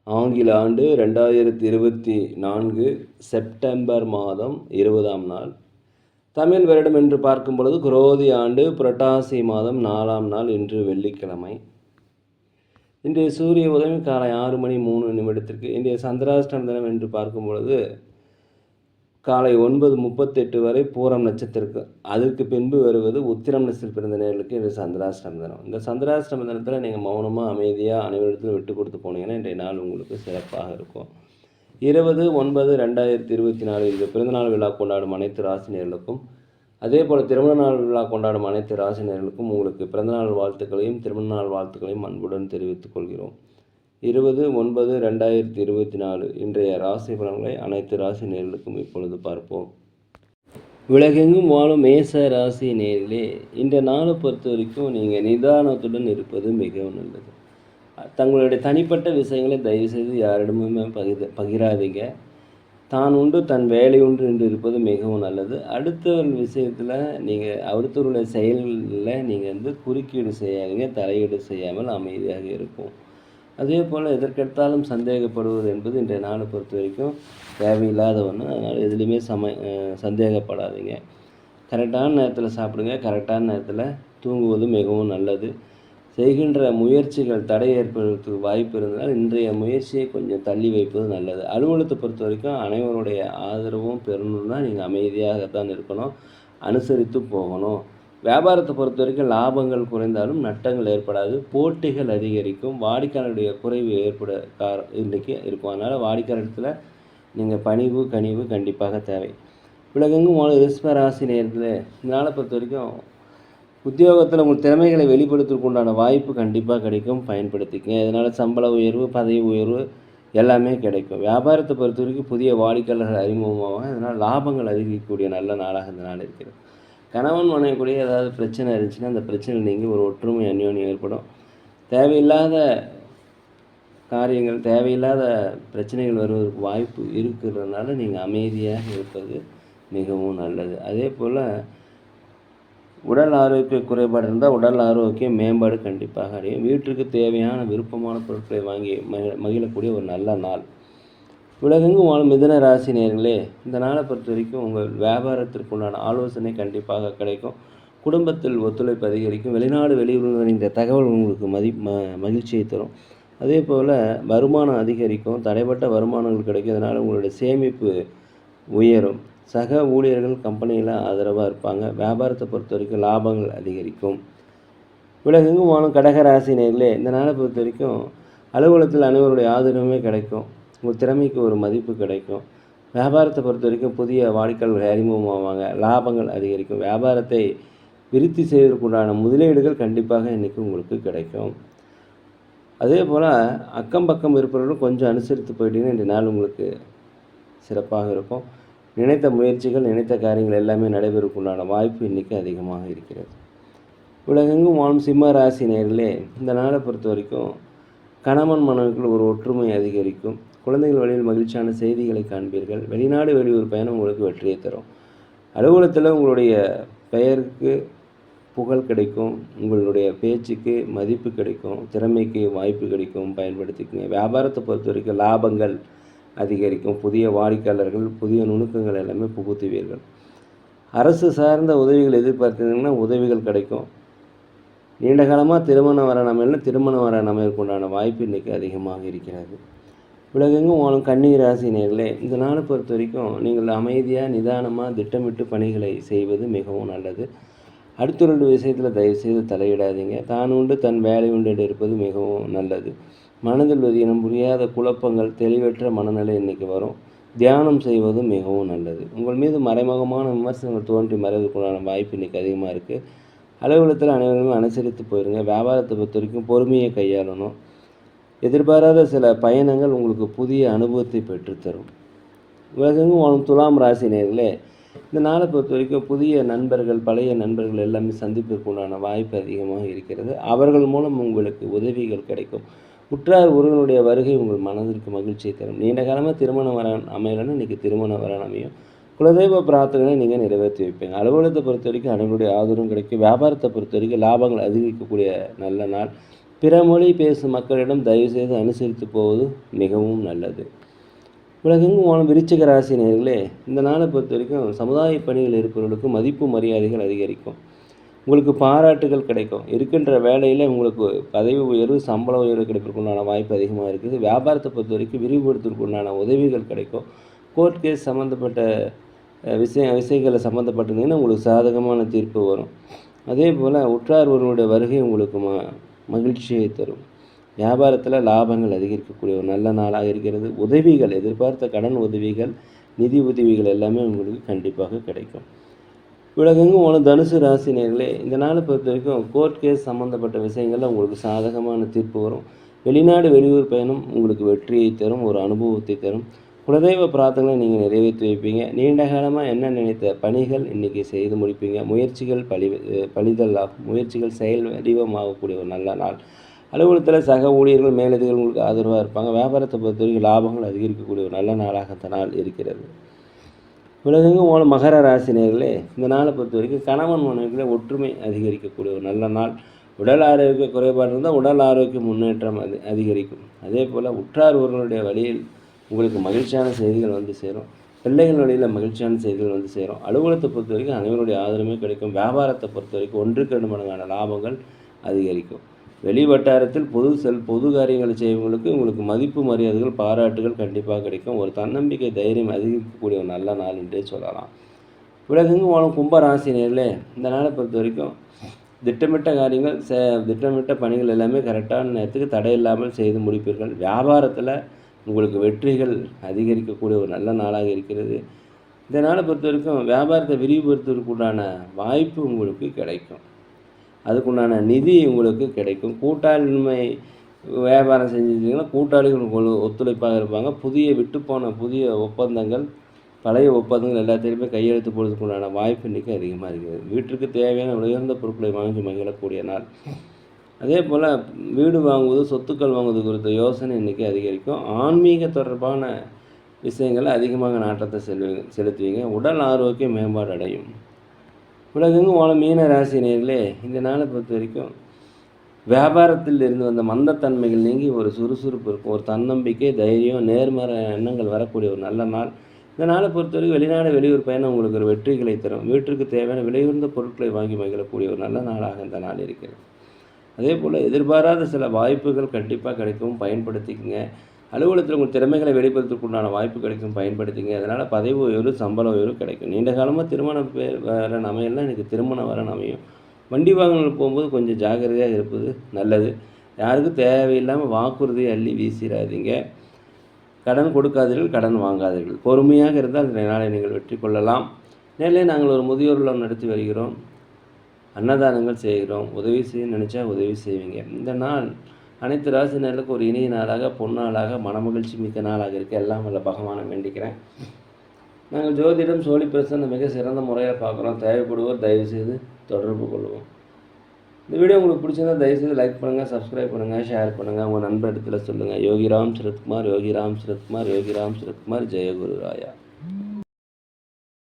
ஆங்கில ஆண்டு 2024 செப்டம்பர் மாதம் 20ஆம் நாள். தமிழ் வருடம் என்று பார்க்கும் பொழுது குரோதி ஆண்டு புரட்டாசி மாதம் 4ஆம் நாள். இன்று வெள்ளிக்கிழமை. இன்றைய சூரிய உதயம் காலை 6:03 இன்றைய சந்திராஷ்டம தினம் என்று பார்க்கும் பொழுது காலை 9:38 வரை பூரம் நட்சத்திரம். அதற்கு பின்பு வருவது உத்திரம் நட்சத்திரம் பிறந்த நேர்களுக்கு இன்று சந்திராஷ்டம தினம். இந்த சந்திராஷ்டம தினத்தில் நீங்கள் மௌனமாக அமைதியாக அனைவரிடத்திலும் விட்டு கொடுத்து போனீங்கன்னா இன்றைய நாள் உங்களுக்கு சிறப்பாக இருக்கும். 20/9/2024 இன்று பிறந்தநாள் விழா கொண்டாடும் அனைத்து ராசினியர்களுக்கும், அதே போல் திருமண நாள் விழா கொண்டாடும் அனைத்து ராசினியர்களுக்கும் உங்களுக்கு பிறந்தநாள் வாழ்த்துக்களையும் திருமண நாள் வாழ்த்துக்களையும் அன்புடன் தெரிவித்துக் கொள்கிறோம். 20/9/2024 இன்றைய ராசி பலன்களை அனைத்து ராசி நேயர்களுக்கும் இப்பொழுது பார்ப்போம். உலகெங்கும் வாழும் மேச ராசி நேயர்களே, இந்த நாளை பொறுத்த வரைக்கும் நீங்கள் நிதானத்துடன் இருப்பது மிகவும் நல்லது. தங்களுடைய தனிப்பட்ட விஷயங்களை தயவுசெய்து யாரிடமுமே பகிராதீங்க. தான் உண்டு தன் வேலை உண்டு என்று இருப்பது மிகவும் நல்லது. அடுத்தவர்கள் விஷயத்தில் நீங்கள் அடுத்தவர்களுடைய செயல்களில் நீங்கள் குறுக்கீடு செய்யாதீங்க. தலையீடு செய்யாமல் அமைதியாக இருக்கும். அதே போல் எதற்கெடுத்தாலும் சந்தேகப்படுவது என்பது இன்றைய நாளை பொறுத்த வரைக்கும் தேவையில்லாத ஒன்று. அதனால் எதுலேயுமே சந்தேகப்படாதீங்க. கரெக்டான நேரத்தில் சாப்பிடுங்க. கரெக்டான நேரத்தில் தூங்குவது மிகவும் நல்லது. செய்கின்ற முயற்சிகள் தடை ஏற்படுறதுக்கு வாய்ப்பு இருந்தால் இன்றைய முயற்சியை கொஞ்சம் தள்ளி வைப்பது நல்லது. அலுவலகத்தை பொறுத்த வரைக்கும் அனைவருடைய ஆதரவும் பெறணும்னா நீங்கள் அமைதியாகத்தான் இருக்கணும், அனுசரித்து போகணும். வியாபாரத்தை பொறுத்த வரைக்கும் லாபங்கள் குறைந்தாலும் நட்டங்கள் ஏற்படாது. போட்டிகள் அதிகரிக்கும். வாடிக்கையாளருடைய குறைவு இன்றைக்கி இருக்கும். அதனால் வாடிக்கையாளத்தில் நீங்கள் பணிவு கனிவு கண்டிப்பாக தேவை. உலகெங்கும் ரிஷப ராசி நேரத்தில் இந்த நாளை பொறுத்த வரைக்கும் உத்தியோகத்தில் உங்கள் திறமைகளை வெளிப்படுத்துவதற்கு உண்டான வாய்ப்பு கண்டிப்பாக கிடைக்கும். பயன்படுத்திக்கங்க. இதனால் சம்பள உயர்வு, பதவி உயர்வு எல்லாமே கிடைக்கும். வியாபாரத்தை பொறுத்த வரைக்கும் புதிய வாடிக்கையாளர்கள் அறிமுகமாகும். அதனால் லாபங்கள் அதிகரிக்கக்கூடிய நல்ல நாளாக இந்த நாள் இருக்கிறது. கணவன் மனைவிக்குரிய ஏதாவது பிரச்சனை இருந்துச்சுன்னா அந்த பிரச்சனை நீங்கள் ஒரு ஒற்றுமை அந்யோன்யம் ஏற்படும். தேவையில்லாத காரியங்கள், தேவையில்லாத பிரச்சனைகள் வருவதற்கு வாய்ப்பு இருக்கிறதுனால நீங்கள் அமைதியாக இருப்பது மிகவும் நல்லது. அதே போல் உடல் ஆரோக்கிய குறைபாடு இருந்தால் உடல் ஆரோக்கிய மேம்பாடு கண்டிப்பாக அடையும். வீட்டிற்கு தேவையான விருப்பமான பொருட்களை வாங்கி மகிழக்கூடிய ஒரு நல்ல நாள். உலகெங்கும் வாழும் மிதுன ராசி நேயர்களே, இந்த நாளை பொறுத்த வரைக்கும் உங்கள் வியாபாரத்திற்குண்டான ஆலோசனை கண்டிப்பாக கிடைக்கும். குடும்பத்தில் ஒத்துழைப்பு அதிகரிக்கும். வெளிநாடு வெளியூர்களின் இந்த தகவல் உங்களுக்கு மகிழ்ச்சியை தரும். அதே போல் வருமானம் அதிகரிக்கும். தடைப்பட்ட வருமானங்கள் கிடைக்கும். அதனால் உங்களுடைய சேமிப்பு உயரும். சக ஊழியர்கள் கம்பெனியில் ஆதரவாக இருப்பாங்க. வியாபாரத்தை பொறுத்த வரைக்கும் லாபங்கள் அதிகரிக்கும். உலகெங்கும் வாழும் கடக ராசி நேயர்களே, இந்த நாளை பொறுத்த வரைக்கும் அலுவலகத்தில் அனைவருடைய ஆதரவுமே கிடைக்கும். உங்கள் திறமைக்கு ஒரு மதிப்பு கிடைக்கும். வியாபாரத்தை பொறுத்த வரைக்கும் புதிய வாடிக்கையாளர்கள் அறிமுகமாவாங்க. லாபங்கள் அதிகரிக்கும். வியாபாரத்தை விருத்தி செய்வதற்குண்டான முதலீடுகள் கண்டிப்பாக இன்றைக்கி உங்களுக்கு கிடைக்கும். அதே போல் அக்கம் பக்கம் இருப்பவர்களும் கொஞ்சம் அனுசரித்து போயிட்டீங்கன்னா இந்த நாள் உங்களுக்கு சிறப்பாக இருக்கும். நினைத்த முயற்சிகள், நினைத்த காரியங்கள் எல்லாமே நடைபெறக்குண்டான வாய்ப்பு இன்றைக்கி அதிகமாக இருக்கிறது. உலகெங்கும் வாழும் சிம்ம ராசி நேயர்களே, இந்த நாளை பொறுத்த வரைக்கும் கணவன் மனைவிக்குள் ஒரு ஒற்றுமை அதிகரிக்கும். குழந்தைகள் வழியில் மகிழ்ச்சியான செய்திகளை காண்பீர்கள். வெளிநாடு வெளியூர் பயணம் உங்களுக்கு வெற்றியை தரும். அலுவலகத்தில் உங்களுடைய பெயருக்கு புகழ் கிடைக்கும். உங்களுடைய பேச்சுக்கு மதிப்பு கிடைக்கும். திறமைக்கு வாய்ப்பு கிடைக்கும். பயன்படுத்திக்கங்க. வியாபாரத்தை பொறுத்த வரைக்கும் லாபங்கள் அதிகரிக்கும். புதிய வாடிக்கையாளர்கள், புதிய நுணுக்கங்கள் எல்லாமே புகுத்துவீர்கள். அரசு சார்ந்த உதவிகள் எதிர்பார்த்தீங்கன்னா உதவிகள் கிடைக்கும். நீண்ட காலமாக திருமணம் வர அமையற்குண்டான வாய்ப்பு இன்றைக்கி அதிகமாக இருக்கிறது. உலகெங்கும் வாழும் கன்னி ராசி நேயர்களே, இந்த நாளை பொறுத்த வரைக்கும் நீங்கள் அமைதியாக நிதானமாக திட்டமிட்டு பணிகளை செய்வது மிகவும் நல்லது. அடுத்தவருடைய விஷயத்தில் தயவுசெய்து தலையிடாதீங்க. தான் உண்டு தன் வேலை உண்டு என்று இருப்பது மிகவும் நல்லது. மனதில் இனம் புரியாத குழப்பங்கள், தெளிவற்ற மனநிலை இன்றைக்கி வரும். தியானம் செய்வது மிகவும் நல்லது. உங்கள் மீது மறைமுகமான விமர்சனங்கள் தோன்றி மறைவதற்குண்டான வாய்ப்பு இன்றைக்கி அதிகமாக இருக்குது. அலுவலகத்தில் அனைவருமே அனுசரித்து போயிருங்க. வியாபாரத்தை பொறுத்த வரைக்கும் பொறுமையை கையாளணும். எதிர்பாராத சில பயணங்கள் உங்களுக்கு புதிய அனுபவத்தை பெற்றுத்தரும். உலகெங்கும் வாழும் துலாம் ராசி நேயர்களே, இந்த நாளை பொறுத்த வரைக்கும் புதிய நண்பர்கள், பழைய நண்பர்கள் எல்லாமே சந்திப்பிற்கு உண்டான வாய்ப்பு அதிகமாக இருக்கிறது. அவர்கள் மூலம் உங்களுக்கு உதவிகள் கிடைக்கும். உற்றார் உறவினுடைய வருகை உங்கள் மனதிற்கு மகிழ்ச்சியை தரும். நீண்ட காலமாக திருமணம் வர அமையலன்னு இன்றைக்கி திருமணம் வர அமையும். குலதெய்வ பிரார்த்தனை நீங்கள் நிறைவேற்றி வைப்பீங்க. அலுவலகத்தை பொறுத்த வரைக்கும் அனைவருடைய ஆதரவும் கிடைக்கும். வியாபாரத்தை பொறுத்த வரைக்கும் லாபங்கள் அதிகரிக்கக்கூடிய நல்ல நாள். பிற மொழி பேசும் மக்களிடம் தயவுசெய்து அனுசரித்து போவது மிகவும் நல்லது. உலகெங்கும் வாழும் விருச்சிக ராசி நேயர்களே, இந்த நாளை பொறுத்த வரைக்கும் சமுதாய பணிகள் இருப்பவர்களுக்கு மதிப்பு மரியாதைகள் அதிகரிக்கும். உங்களுக்கு பாராட்டுகள் கிடைக்கும். இருக்கின்ற வேலையில் உங்களுக்கு பதவி உயர்வு, சம்பள உயர்வு கிடைப்பதற்குண்டான வாய்ப்பு அதிகமாக இருக்குது. வியாபாரத்தை பொறுத்த வரைக்கும் விரிவுபடுத்துவதற்குண்டான உதவிகள் கிடைக்கும். கோர்ட் கேஸ் சம்மந்தப்பட்ட விஷயங்களை சம்மந்தப்பட்டிருந்தீங்கன்னா உங்களுக்கு சாதகமான தீர்ப்பு வரும். அதே போல் உற்றார் ஒருவருடைய வருகை உங்களுக்கு மகிழ்ச்சியை தரும். வியாபாரத்தில் லாபங்கள் அதிகரிக்கக்கூடிய ஒரு நல்ல நாளாக இருக்கிறது. உதவிகள், எதிர்பார்த்த கடன் உதவிகள், நிதி உதவிகள் எல்லாமே உங்களுக்கு கண்டிப்பாக கிடைக்கும். உலகெங்கும் ஒரு தனுசு ராசி நேயர்களே, இந்த நாளை பொறுத்த வரைக்கும் கோர்ட் கேஸ் சம்மந்தப்பட்ட விஷயங்களில் உங்களுக்கு சாதகமான தீர்ப்பு வரும். வெளிநாடு வெளியூர் பயணம் உங்களுக்கு வெற்றியை தரும், ஒரு அனுபவத்தை தரும். குலதெய்வ பிரார்த்தனைகளை நீங்கள் நிறைவேற்றி வைப்பீங்க. நீண்ட காலமாக என்ன நினைத்த பணிகள் இன்றைக்கி செய்து முடிப்பீங்க. முயற்சிகள் பலிதலாகும். முயற்சிகள் செயல் வடிவமாகக்கூடிய ஒரு நல்ல நாள். அலுவலகத்தில் சக ஊழியர்கள், மேலதிகள் உங்களுக்கு ஆதரவாக இருப்பாங்க. வியாபாரத்தை பொறுத்த வரைக்கும் லாபங்கள் அதிகரிக்கக்கூடிய ஒரு நல்ல நாளாக இந்த நாள் இருக்கிறது. உலகெங்கும் ஓன மகர ராசி நேயர்களே, இந்த நாளை பொறுத்த வரைக்கும் கணவன் மனைவிகளை ஒற்றுமை அதிகரிக்கக்கூடிய ஒரு நல்ல நாள். உடல் ஆரோக்கிய குறைபாடு இருந்தால் உடல் ஆரோக்கிய முன்னேற்றம் அதிகரிக்கும். அதே போல் உற்றார் ஒருவருடைய வழியில் உங்களுக்கு மகிழ்ச்சியான செய்திகள் வந்து சேரும். பிள்ளைகள் வழியில் மகிழ்ச்சியான செய்திகள் வந்து சேரும். அலுவலகத்தை பொறுத்த வரைக்கும் அனைவருடைய ஆதரவுமே கிடைக்கும். வியாபாரத்தை பொறுத்த வரைக்கும் 1-2 மடங்கான லாபங்கள் அதிகரிக்கும். வெளி வட்டாரத்தில் பொது காரியங்களை செய்வங்களுக்கு உங்களுக்கு மதிப்பு மரியாதைகள், பாராட்டுகள் கண்டிப்பாக கிடைக்கும். ஒரு தன்னம்பிக்கை, தைரியம் அதிகரிக்கக்கூடிய ஒரு நல்ல நாள் என்றே சொல்லலாம். உலகெங்கும் வாழும் கும்பராசி நேயர்களே, இந்த நாளை பொறுத்த வரைக்கும் திட்டமிட்ட காரியங்கள், திட்டமிட்ட பணிகள் எல்லாமே கரெக்டான நேரத்துக்கு தடையில்லாமல் செய்து முடிப்பீர்கள். வியாபாரத்தில் உங்களுக்கு வெற்றிகள் அதிகரிக்கக்கூடிய ஒரு நல்ல நாளாக இருக்கிறது. இந்த நாளை பொறுத்த வரைக்கும் வியாபாரத்தை விரிவுபடுத்துவதற்குண்டான வாய்ப்பு உங்களுக்கு கிடைக்கும். அதுக்குண்டான நிதி உங்களுக்கு கிடைக்கும். கூட்டாண்மை வியாபாரம் செஞ்சுருந்தீங்கன்னா கூட்டாளிகள் உங்களுக்கு ஒத்துழைப்பாக இருப்பாங்க. புதிய ஒப்பந்தங்கள், பழைய ஒப்பந்தங்கள் எல்லாத்தையுமே கையெழுத்து போடுறதுக்குண்டான வாய்ப்பு இன்றைக்கி அதிகமாக இருக்கிறது. வீட்டிற்கு தேவையான உயர்ந்த பொருட்களை வாங்கி மகிழக்கூடிய நாள். அதே போல் வீடு வாங்குவது, சொத்துக்கள் வாங்குவது குறித்த யோசனை இன்றைக்கி அதிகரிக்கும். ஆன்மீக தொடர்பான விஷயங்களை அதிகமாக நாட்டத்தை செலுத்துவீங்க. உடல் ஆரோக்கிய மேம்பாடு அடையும். உலகெங்கும் வாழும் மீன ராசி நேயர்களே, இந்த நாளை பொறுத்த வரைக்கும் வியாபாரத்தில் இருந்து வந்த மந்தத்தன்மைகள் நீங்கி ஒரு சுறுசுறுப்பு இருக்கும். ஒரு தன்னம்பிக்கை, தைரியம், நேர்மறை எண்ணங்கள் வரக்கூடிய ஒரு நல்ல நாள். இந்த நாளை பொறுத்த வரைக்கும் வெளிநாடு வெளியூர் பயணம் உங்களுக்கு ஒரு வெற்றிகளை தரும். வீட்டிற்கு தேவையான விலையுயர்ந்த பொருட்களை வாங்கி மகிழக்கூடிய ஒரு நல்ல நாளாக இந்த நாள் இருக்கிறது. அதே போல் எதிர்பாராத சில வாய்ப்புகள் கண்டிப்பாக கிடைக்கும், பயன்படுத்திக்கங்க. அலுவலகத்தில் உங்கள் திறமைகளை வெளிப்படுத்துறதுக்குண்டான வாய்ப்பு கிடைக்கும், பயன்படுத்திங்க. அதனால் பதவி உயர்வு, சம்பள உயர்வு கிடைக்கும். நீண்ட காலமாக திருமணம் வரன் அமையலாம், எனக்கு திருமணம் வரன் அமையும். வண்டி வாகனங்கள் போகும்போது கொஞ்சம் ஜாக்கிரதையாக இருப்பது நல்லது. யாருக்கும் தேவையில்லாமல் வாக்குறுதியை அள்ளி வீசிடாதீங்க. கடன் கொடுக்காதீர்கள், கடன் வாங்காதீர்கள். பொறுமையாக இருந்தால் இந்த நாளை நீங்கள் வெற்றி கொள்ளலாம். நேரிலே நாங்கள் ஒரு முதியோர் இல்லம் நடத்தி வருகிறோம். அன்னதானங்கள் செய்கிறோம். உதவி செய்ய நினச்சா உதவி செய்வீங்க. இந்த நாள் அனைத்து ராசினர்களுக்கும் ஒரு இனிய நாளாக, பொன்னாளாக, மனமகிழ்ச்சி மிக்க நாளாக இருக்க எல்லாம் வல்ல பகவானை வேண்டிக்கிறேன். நாங்கள் ஜோதிடம் சோழி பிரசன்ன மிக சிறந்த முறையில் பார்க்குறோம். தேவைப்படுவோர் தயவுசெய்து தொடர்பு கொள்வோம். இந்த வீடியோ உங்களுக்கு பிடிச்சிருந்தா தயவுசெய்து லைக் பண்ணுங்கள், சப்ஸ்கிரைப் பண்ணுங்கள், ஷேர் பண்ணுங்கள். உங்கள் நண்பர் இடத்துல சொல்லுங்கள். யோகிராம் சரத்குமார், யோகிராம் சரத்குமார், யோகிராம் சரத்குமார். ஜெயகுரு ராயா.